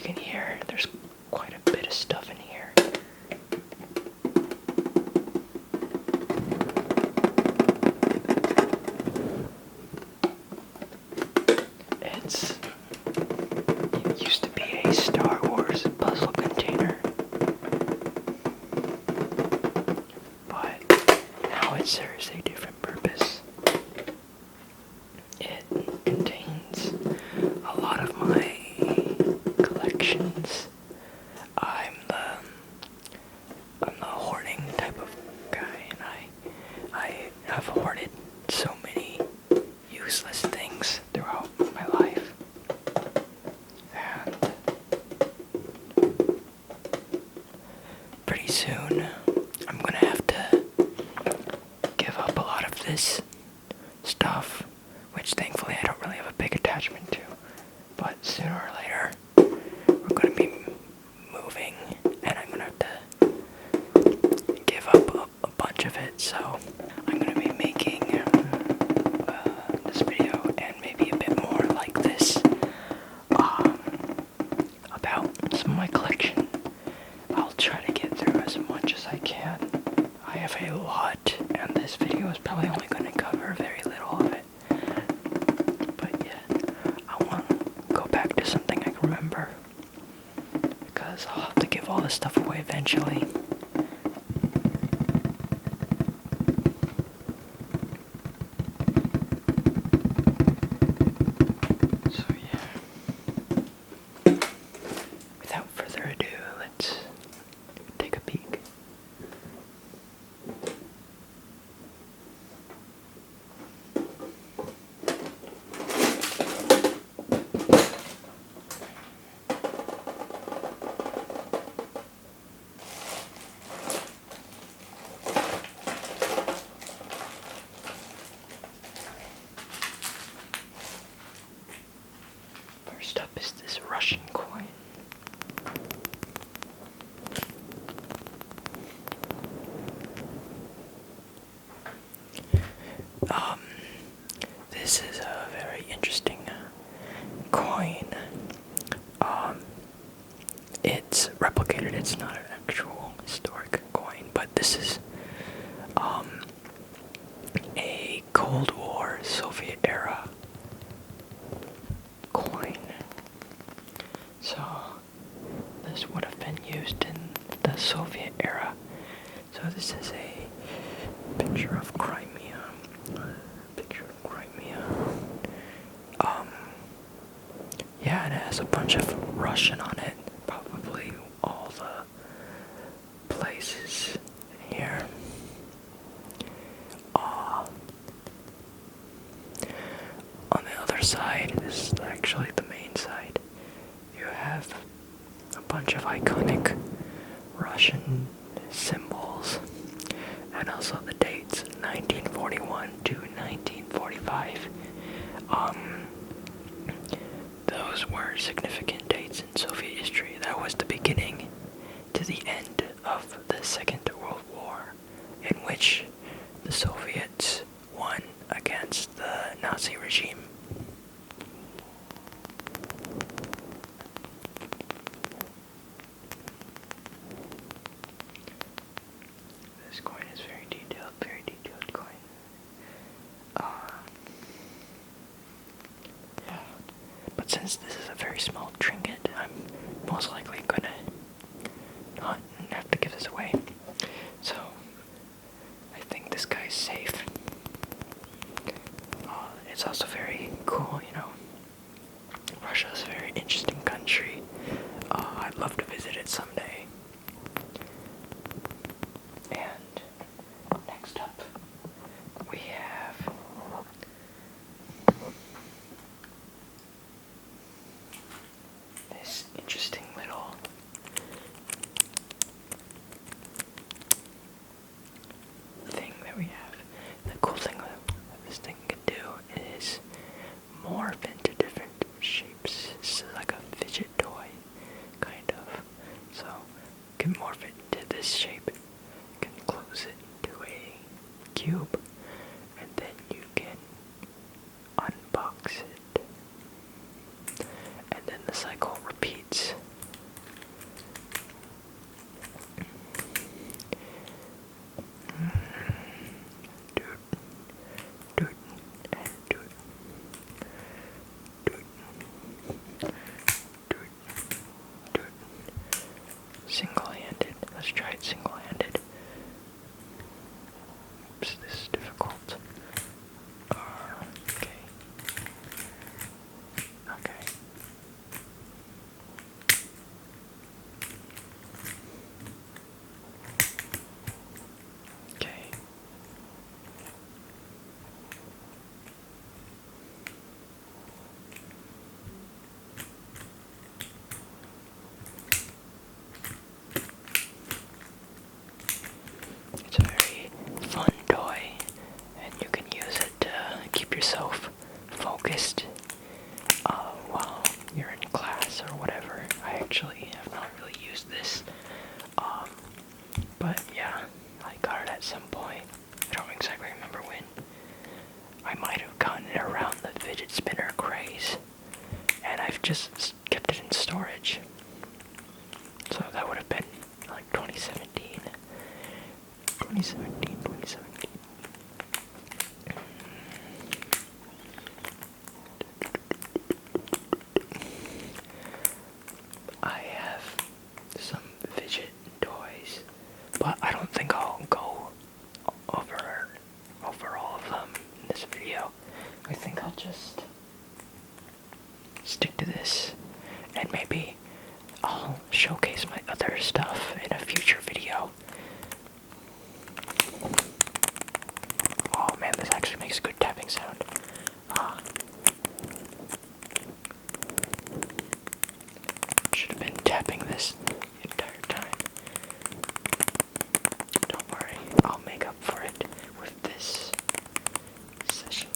can hear, there's quite a bit of stuff in here. It used to be a Star Wars puzzle container, but now it serves a different purpose. It contains a lot of my collections. I'm the hoarding type of guy, and I have hoarded so many useless things throughout my life. And pretty soon, I'm gonna have to give up a lot of this stuff, which thankfully I don't really have a big attachment to. But sooner or later, we're gonna be moving, and I'm gonna have to give up a bunch of it. So I'm gonna be making this video and maybe a bit more like this about some of my collection. I'll try to get through as much as I can. I have a lot, and this video is probably only going to cover very little of it. But yeah, I want to go back to something I can remember, because I'll have to give all this stuff away eventually. So yeah, without further ado, let's take a peek. First up is this Russian coin. This is a very interesting coin. It's replicated. It's not an actual historic coin, but this is a Cold War Soviet era coin. So this would have been used in the Soviet era. So this is a picture of Crimea. Yeah, and it has a bunch of Russian on it. Probably all the places here. On the other side, this is actually the main side, you have a bunch of iconic Russian symbols, and also the dates, 1941 to 1945. Those were significant dates in Soviet history. That was the beginning to the end of the Second World War, in which the Soviets won against the Nazi regime. This coin is very detailed coin. Yeah, but since this is a very small trinket, I'm most likely gonna not have to give this away. So I think this guy's safe. It's also very cool, you know. Russia's a very interesting country. I'd love to visit it someday. And next up, we have this interesting little thing that we have. The cool thing that this thing can do is morph into different shapes. This is like a fidget toy, kind of. So you can morph it to this shape. You can close it to a cube, and then you can unbox it. And then the cycle repeats just kept it in storage. So that would have been like 2017. 2017. I have some fidget toys, but I don't think I'll go over all of them in this video. I think I'll just stick to this, and maybe I'll showcase my other stuff in a future video. Oh man, this actually makes a good tapping sound. Should have been tapping this the entire time. Don't worry, I'll make up for it with this session.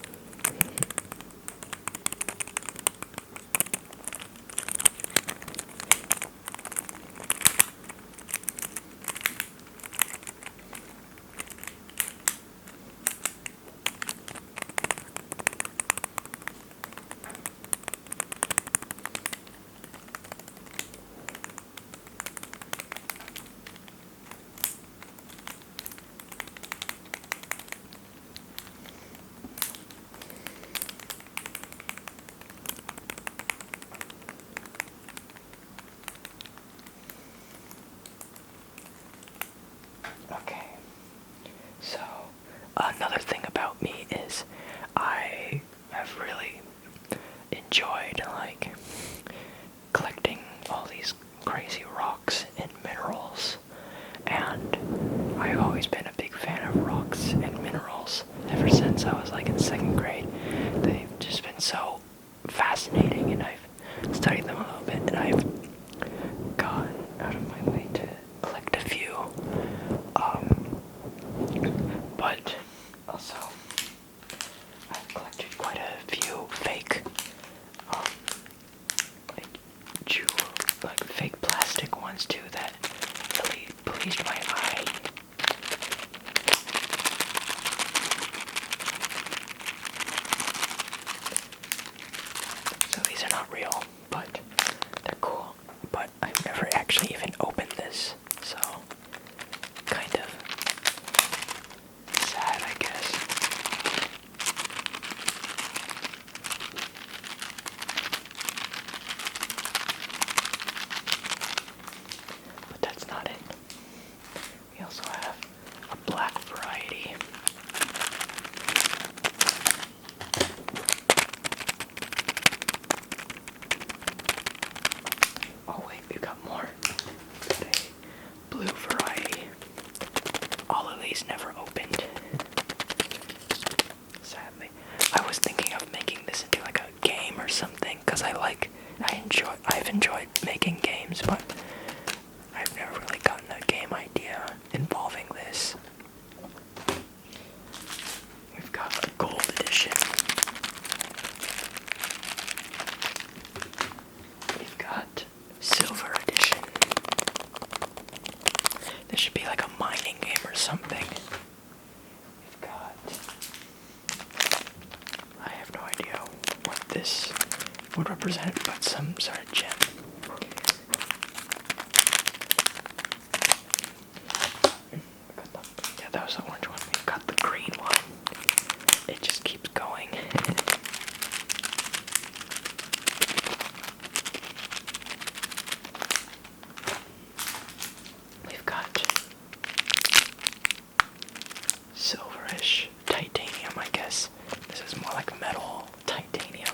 Okay, so another thing about me is I have really enjoyed like collecting all these crazy rocks and minerals, and I've always been a big fan of rocks and minerals ever since I was like in 2nd grade. They've just been so fascinating, and I've studied them a little bit, and I've gone out of my way to collect a few. But also I've collected quite a few fake, like fake plastic ones too that really pleased my eye. So these are not real, but they're cool. But I've never actually even opened this, so kind of sad, I guess. But that's not it. We also have a black variety. Oh wait, we've got more. We've got a blue variety. All of these never opened. Sadly. I was thinking of making this into like a game or something, because I've enjoyed making games, but I've never really gotten a game idea involving this. We've got a gold edition. We've got silver edition. This should be like a mining game or something. We've got... I have no idea what this would represent, but some sort of gem. Yeah, that was the orange one. We've got the green one. It just keeps going. We've got silverish titanium, I guess. This is more like metal titanium.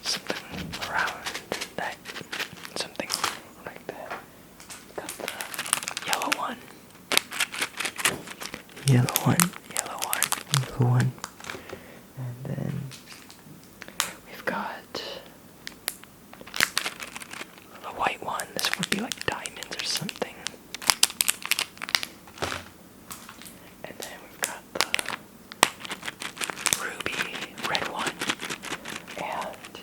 Something around that. Something like that. Got the yellow one. Yellow one. And then we've got the white one. This would be like diamonds or something. And then we've got the ruby red one. And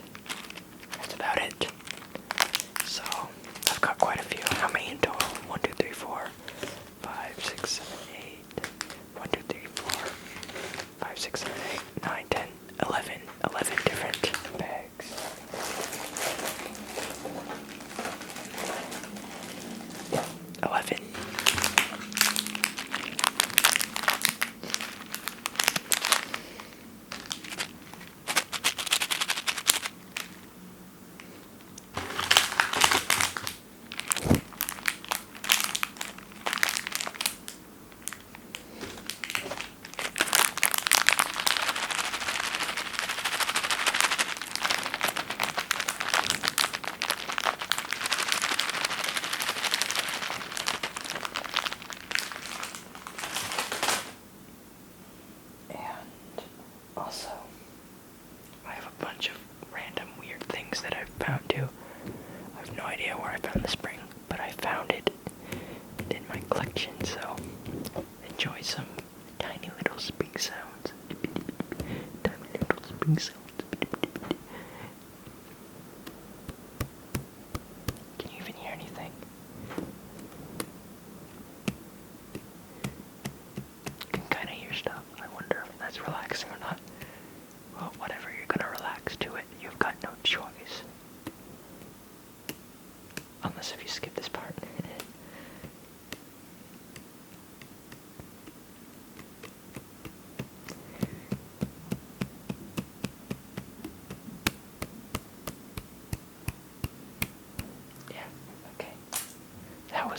that's about it. So I've got quite a few. How many in total? 1, 2, 3, 4, 5, 6, 7, 8. 1, 2, 3,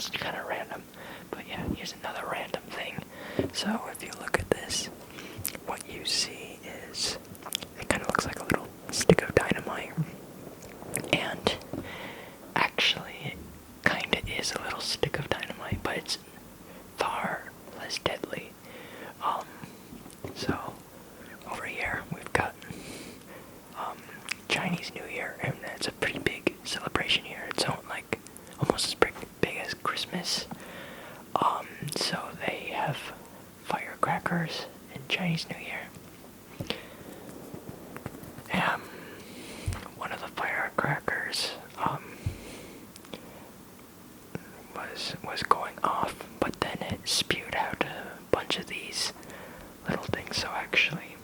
was kind of random. But yeah, here's another random thing. So if you look at this, what you see is it kind of looks like a little stick of dynamite. And actually, it kind of is a little stick of dynamite, but it's far less deadly. So over here we've got Chinese New Year, and it's a pretty big celebration here. It's like almost as big as Christmas. So they have firecrackers in Chinese New Year. One of the firecrackers was going off, but then it spewed out a bunch of these little things. So actually,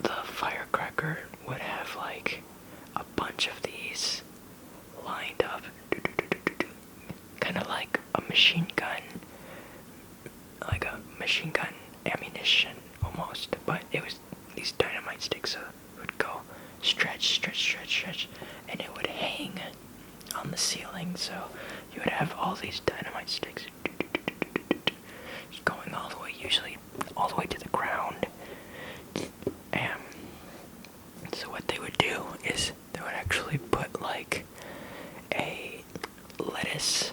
the firecracker would have like a bunch of these lined up, kind of like a machine gun ammunition almost, but it was these dynamite sticks, so it would go stretch, and it would hang on the ceiling. So you would have all these dynamite sticks going all the way, usually all the way to the ground. And so what they would do is they would actually put like a lettuce,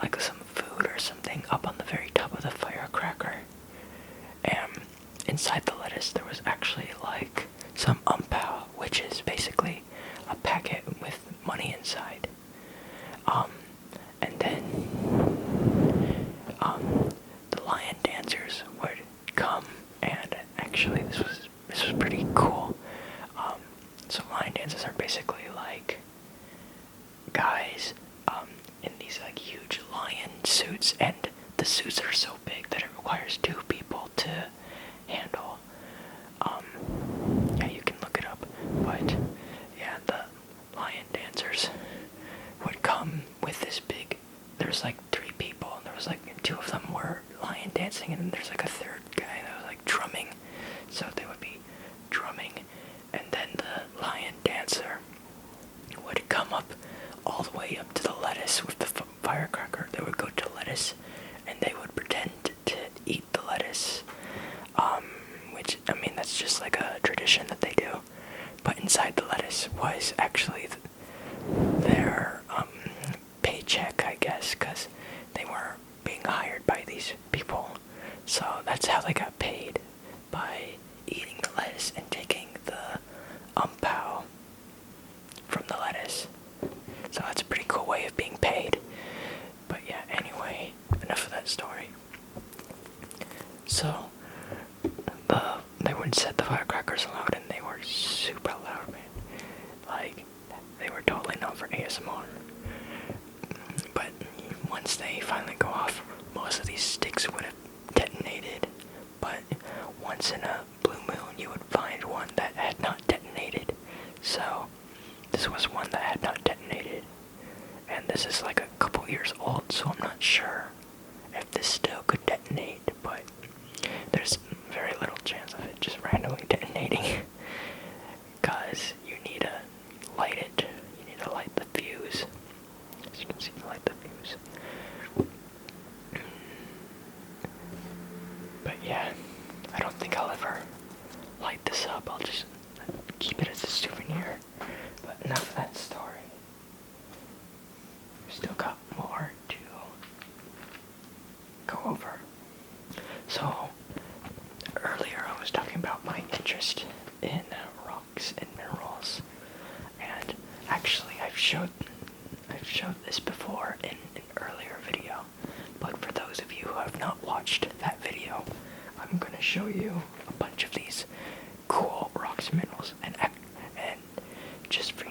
like some food or something, up on the very top of the firecracker. And inside the lettuce there was actually like some umpao, which is basically a packet with money inside. And then the lion dancers would come, and actually this was pretty cool. So lion dancers are basically like guys in these like huge lion suits, and the suits are so big that it requires two people to handle. Yeah, you can look it up, but yeah, the lion dancers would come with this big. There's like 3 people, and there was like 2 of them were lion dancing, and there's like a third guy that was like drumming. So they would be drumming, and then the lion dancer would come up all the way up to the lettuce with the firecracker. They would go to lettuce, and they would pretend to eat the lettuce, which, I mean, that's just like a tradition that they do. But inside the lettuce was actually their paycheck, I guess, because they were being hired by these people. So that's how they got paid, by eating the lettuce and taking the umpao from the lettuce. So that's a pretty cool way of being paid. But yeah, anyway, enough of that story. So they would set the firecrackers loud, and they were super loud, man. Like, they were totally known for ASMR. But once they finally go off, most of these sticks would have detonated. But once in a blue moon, you would find one that had not detonated. So this was one that had not detonated. And this is like a couple years old, so I'm not sure if this still could detonate, but there's very little chance of it just randomly detonating. Because you need to light it. You need to light the fuse. As you can see, light the fuse. But yeah, I don't think I'll ever light this up. I'll just keep it as a souvenir. But enough of that story. We've still got more to go over. So, earlier I was talking about my interest in rocks and minerals. And actually I've showed this before in an earlier video. But for those of you who have not watched that video, I'm going to show you a bunch of these cool rocks and minerals, and just for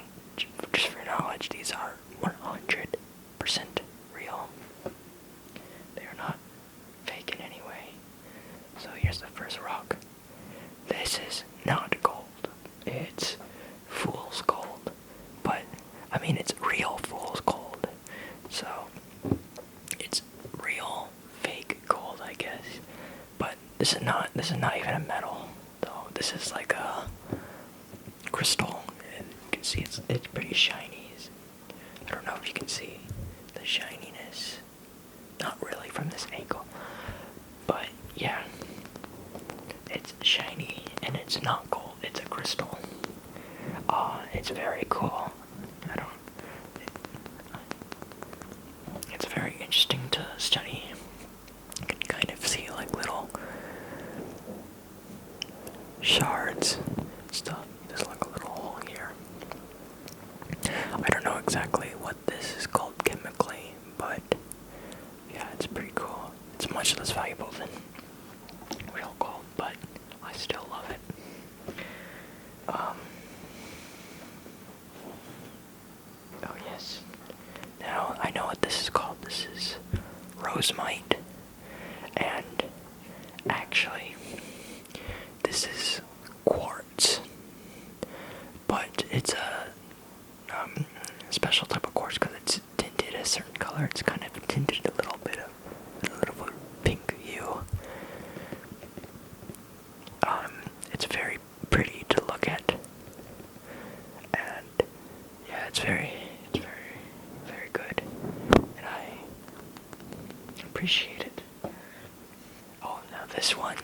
knowledge, these are 100% real. They are not fake in any way. So here's the first rock. This is not gold. It's fool's gold. But I mean, it's real fool's gold. So it's real fake gold, I guess. But this is not even a metal, though. This is like a crystal. And you can see it's pretty shiny. I don't know if you can see the shininess. Not really from this angle. But yeah. It's shiny and it's not gold, it's a crystal. It's very cool. It's very interesting to study. You can kind of see like little shards stuff. There's like a little hole here. I don't know exactly what this is called chemically, but yeah, it's pretty cool. It's much less valuable than real gold, but I still love it. Oh yes. Now I know what this is called. This is rosemite, and actually, this is quartz, but it's a special type of quartz because it's tinted a certain color. It's kind of tinted a little bit of pink hue. It's very pretty to look at, and yeah, it's very, very good, and I appreciate it. Oh, now this one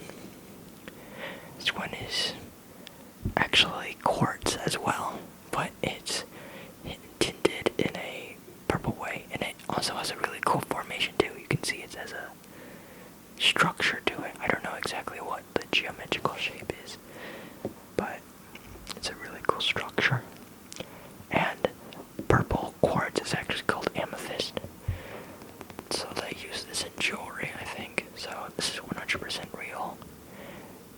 is actually quartz as well, but it's tinted in a purple way, and it also has a really cool formation too. You can see it has a structure to it. I don't know exactly what the geometrical shape is, but it's a really cool structure. And purple quartz is actually called amethyst. So they use this in jewelry, I think. So this is 100% real.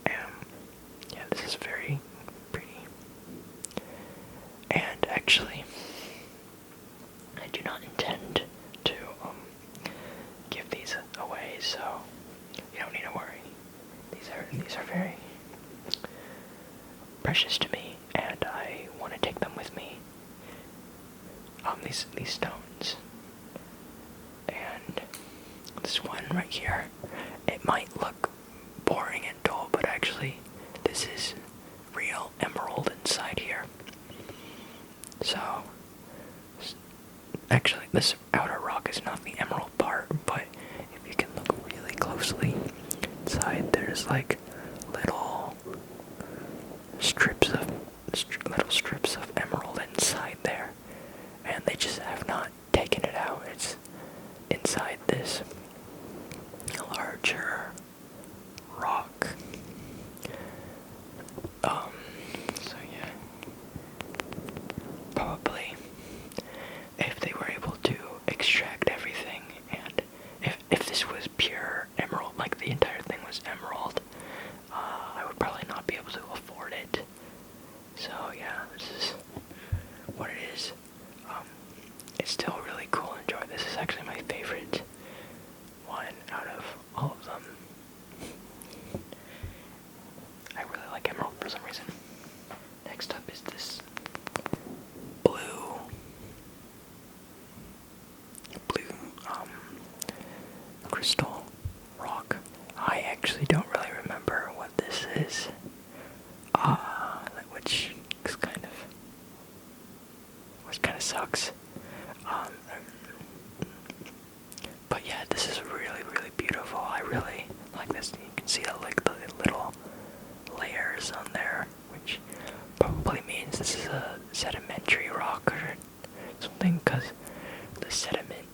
Yeah, this is very pretty. And actually, I do not intend to give these away, so you don't need to worry. These are very precious to me, and I want to take them with me. These stones. And this one right here, it might look boring and dull, but actually this is real emerald inside here. So actually this outer rock is not the emerald part, but if you can look really closely inside, there's like little strips of emerald inside there, and they just have not taken it out. It's inside this larger rock. So yeah, probably if they were able to extract everything, and if this was pure emerald, like the entire thing was emerald, I would probably not be able to afford it. So yeah, this is what it is. It's still really cool and enjoy. This is actually my favorite one out of all of them. I really like emerald for some reason. Next up is this blue crystal rock. I actually don't really remember what this is. Which kind of sucks. But yeah, this is really, really beautiful. I really like this. You can see the little layers on there, which probably means this is a sedimentary rock or something, because the sediment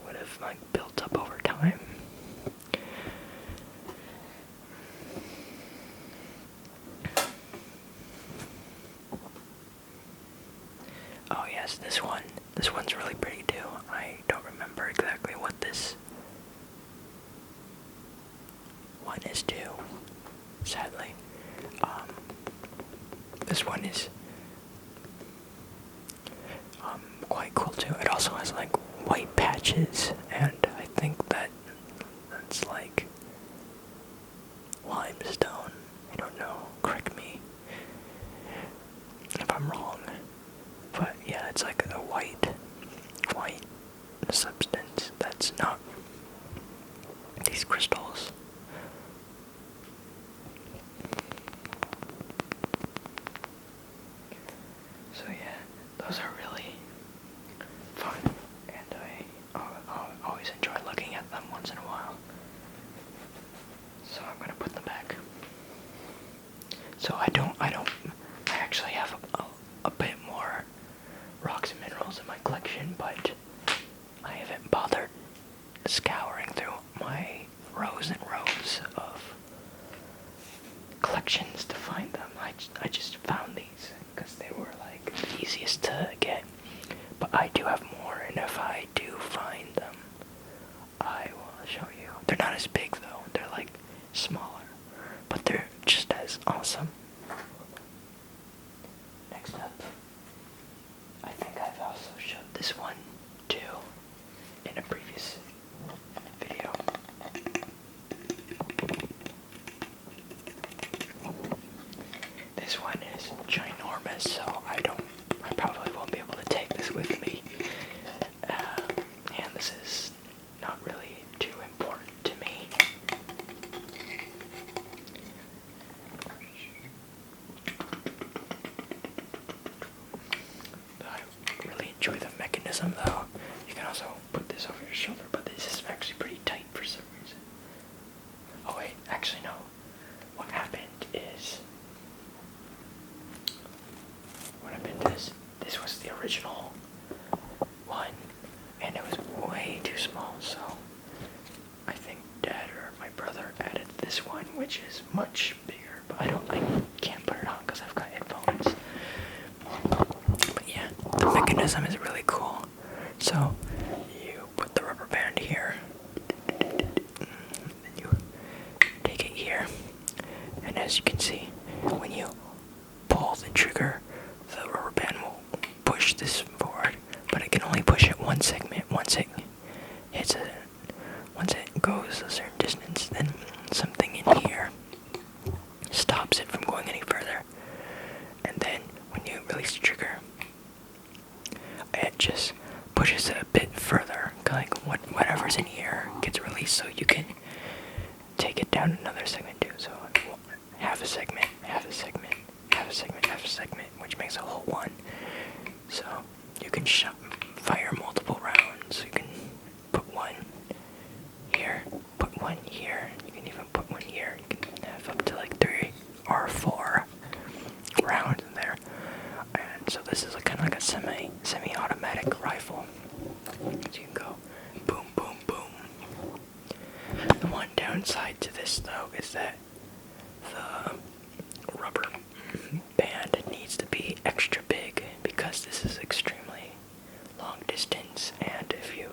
would have like built up over time. Oh yes, this one's really pretty too. I don't remember exactly what this one is too, sadly. This one is quite cool too. It also has like white patches, and I think that's like limestone. I don't know. Correct me if I'm wrong. But yeah, it's like a white substance that's not these crystals. So yeah, those are really fun. I actually have a bit more rocks and minerals in my collection, but I haven't bothered scouring through my rows and rows of collections to find them. I just found these because they were like the easiest to get. But I do have more, and if I do find them, I will show you. They're not as big though, they're like smaller, but they're just as awesome. Next up, I think I've also showed this one too in a previous video. This one is ginormous, so I probably won't be able to take this with me. And this is not really too important to me. I really enjoy the mechanism though. You can also put this over your shoulder, but this is actually pretty tight for some reason. Oh wait, actually no. What happened is this was the original one, and it was way too small, so I think Dad or my brother added this one, which is much bigger, but I can't put it on because I've got headphones. But yeah, the mechanism is really cool. So you put the rubber band here, then you take it here, and as you can see, when you pull the trigger, the rubber band will push this forward, but it can only push it one segment. Once it goes a certain distance, then something in here stops it from going any further. And then when you release the trigger, it just pushes it a bit further, like whatever's in here gets released, so you can take it down another segment too. So half a segment, half a segment, half a segment, half a segment, which makes a whole one. So you can fire multiple rounds. You can put one here, put one here. You can even put one here. You can have up to like 3 or 4 rounds in there. And so this is kind of like a semi-automatic rifle. So you can go boom, boom, boom. The one downside to this though is that the rubber band needs to be extra big because this is extremely long distance, and you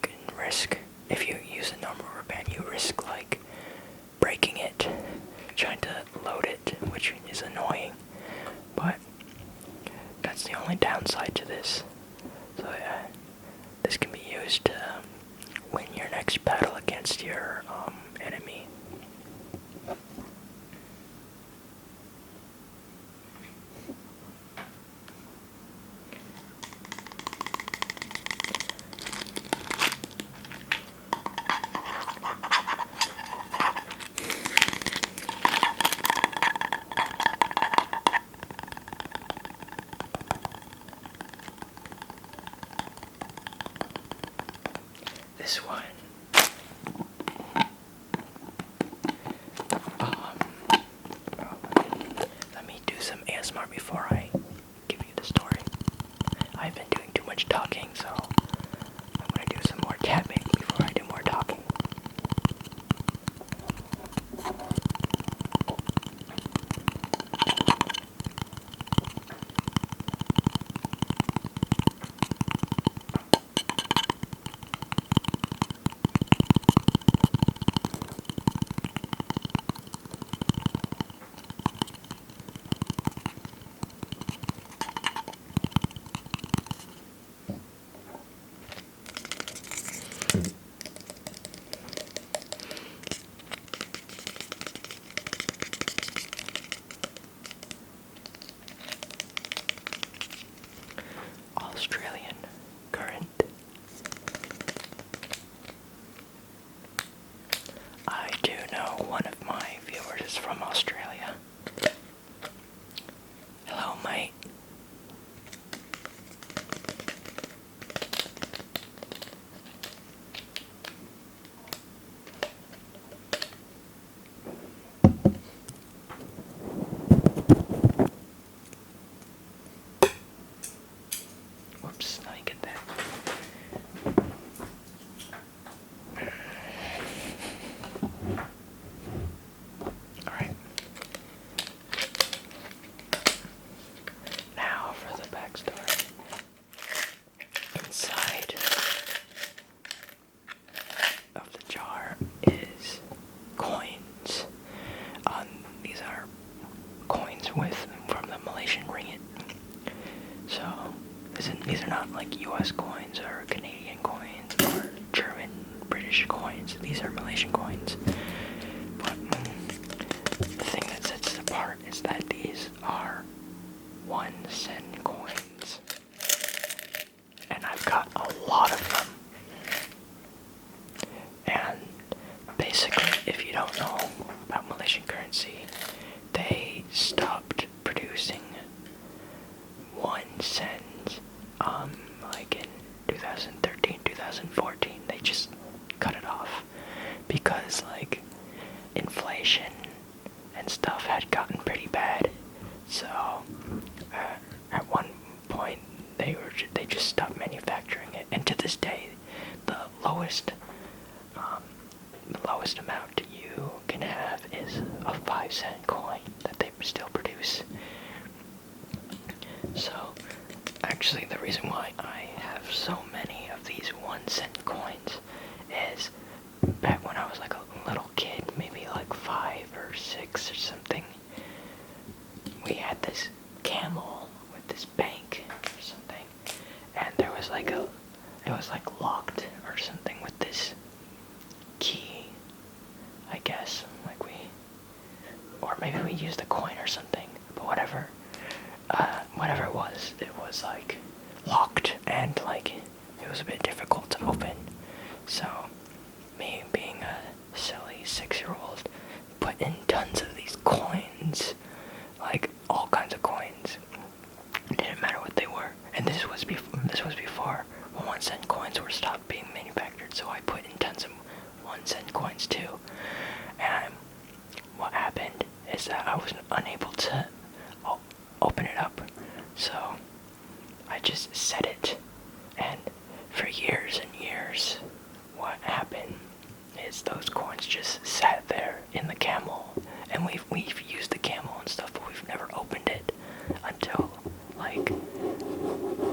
can risk, if you use a normal rubber band, you risk like breaking it trying to load it, which is annoying, but that's the only downside to this. So yeah, this can be used to win your next battle against your enemy. This one, let me do some ASMR before I give you the story. I've been doing too much talking, so I'm going to do some more tapping before I do more talking. with from the Malaysian ringgit. So these are not like U.S. coins or Canadian coins or German, British coins. These are Malaysian coins. But the thing that sets it apart is that these are 1-cent coins. And I've got a lot of them. And basically, if you don't know about Malaysian currency, they stopped producing 1 cent, like in 2013, 2014. They just cut it off because, like, inflation and stuff had gotten pretty bad. So, at one point, they just stopped manufacturing it. And to this day, the lowest amount you can have is a 5-cent coin that they still produce. So, actually, the reason why I have so many of these 1-cent coins is back when I was like a little kid, maybe like 5 or 6 or something, we had this camel with this bank or something, and there was like it was like locked or something with this key, I guess, or maybe we used a coin or something, but whatever it was like locked, and like it was a bit difficult to open. So me being a silly 6-year-old put in tons of these coins, like all kinds of coins. It didn't matter what they were, and this was before 1-cent coins were stopped being manufactured. So I put in tons of 1-cent coins too, and what happened is that I was unable to open it up, so I just set it, and for years and years, what happened is those coins just sat there in the camel, and we've used the camel and stuff, but we've never opened it until like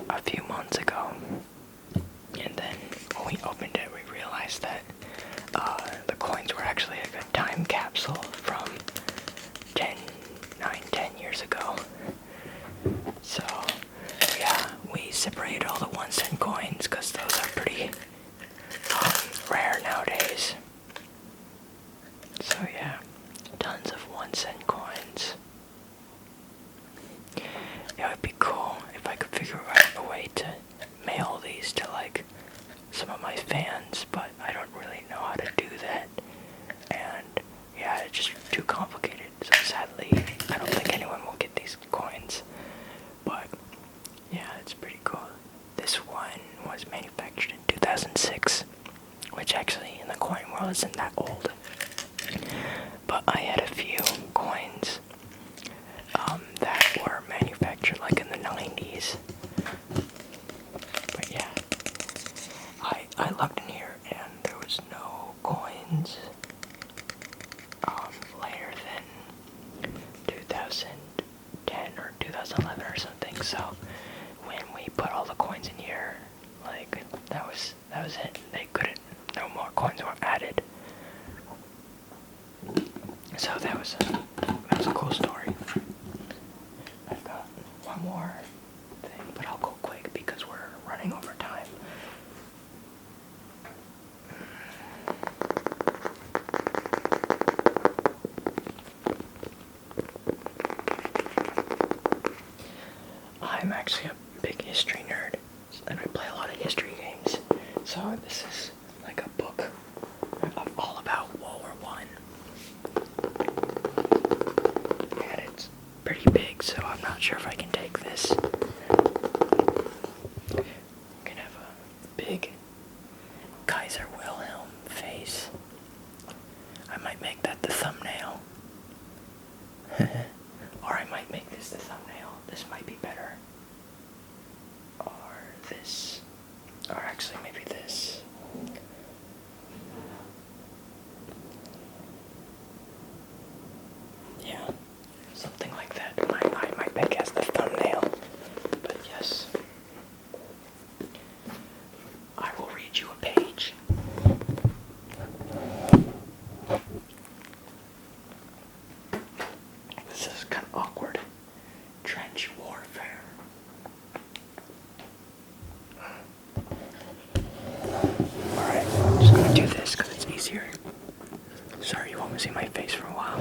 a few months ago. And then when we opened it, we realized that the coins were actually like a time capsule from 10 years ago. So yeah, we separated all the 1-cent coins because those are pretty rare nowadays. So yeah, tons of 1-cent coins. It would be cool if I could figure out a way to mail these to like some of my fans, but I don't really know how to do that. And yeah, it's just too complicated. So sadly, I don't think anyone will get these coins. But yeah, it's pretty cool. This one was manufactured in 2006, which actually in the coin world isn't that old. But I had a few coins that were manufactured like in the 90s. But yeah, I looked in here and there was no coins later than 2010 or 2011 or something. So when we put all the coins in here, like that was it. No more coins were added. So that was a cool story. I've got one more thing, but I'll go quick because we're running over time. I'm actually a big history nerd, and I play a lot of history games. So this is like a book all about World War I. And it's pretty big, so I'm not sure if I can take this. You can have a big Kaiser Wilhelm face. I might make that the thumbnail. Or I might make this the thumbnail. This might be better. Or this. Or actually maybe this. Yeah, something like that. I might make as the thumbnail. But yes. I will read you a page. This is kind of awkward. trench warfare. Alright, I'm just gonna do this because it's easier. Sorry you won't see my face for a while.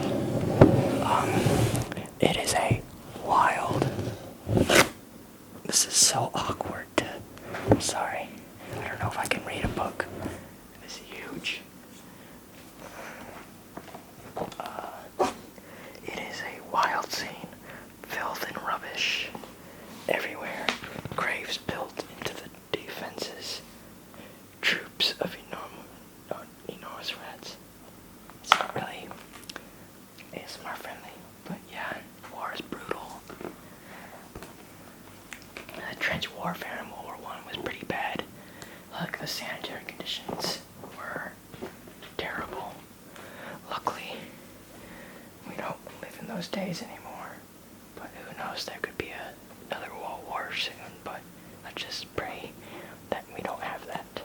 It is a wild. This is so awkward. I'm sorry. I don't know if I can read a book. It's huge. It is a wild scene. Filth and rubbish everywhere. Graves built into the defenses. Troops of enormous rats. It's not really ASMR friendly, but yeah, war is brutal. The trench warfare in World War I was pretty bad. Like, the sanitary conditions were terrible. Luckily, we don't live in those days anymore. But who knows, there could be another world war soon, but let's just pray that we don't have that.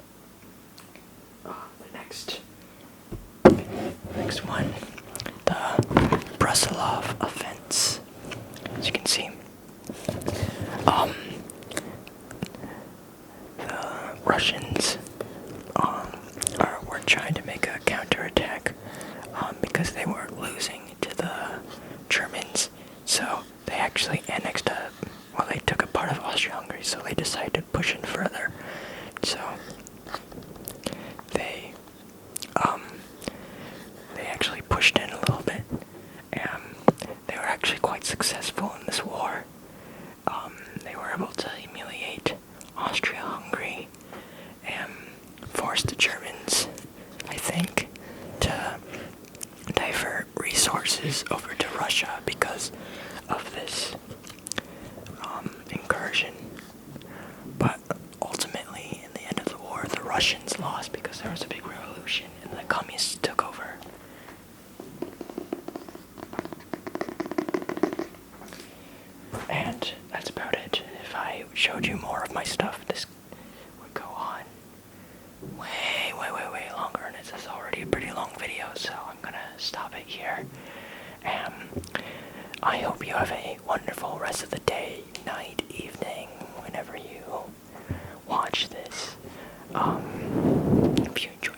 The next one, the Brusilov offense. As you can see, the Russians were trying to make a counterattack because they were losing to the Germans. So they actually they took a part of Austria-Hungary, so they decided to push in further. So they actually pushed in a little bit, and they were actually quite successful in this war. They were able to humiliate Austria-Hungary and force the Germans, I think, to divert resources over to Russia because of this incursion. But ultimately, in the end of the war, the Russians lost because there was a big revolution and the communists took over. And that's about it. If I showed you more of my stuff, this would go on way longer, and this is already a pretty long video, so I'm gonna stop it here. I hope you have a wonderful rest of the day, night, evening, whenever you watch this. If you enjoyed